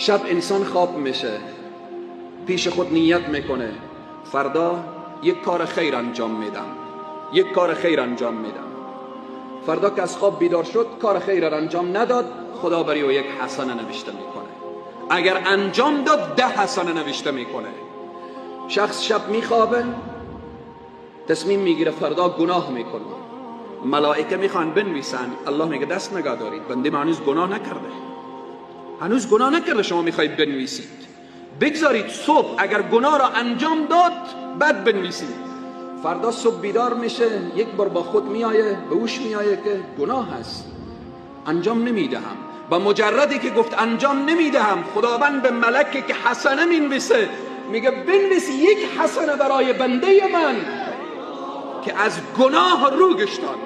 شب انسان خواب میشه، پیش خود نیت میکنه فردا یک کار خیر انجام میدم، یک کار خیر انجام میدم. فردا که از خواب بیدار شد کار خیر را انجام نداد، خدا برای او یک حسنه نوشته میکنه. اگر انجام داد 10 حسنه نوشته میکنه. شخص شب میخوابه، تصمیم میگیره فردا گناه میکنه، ملائکه میخوان بنویسن، الله میگه دست نگاه دارید، بنده من هنوز گناه نکرده، هنوز گناه نکرده، شما میخواید بنویسید، بگذارید صبح اگر گناه را انجام داد بعد بنویسید. فردا صبح بیدار میشه، یک بار با خود میآیه، به هوش میآیه که گناه هست، انجام نمیدهم. با مجردی که گفت انجام نمیدهم، خداوند به ملکی که حسنه مینویسه میگه بنویس یک حسنه برای بنده من که از گناه رو گشتان.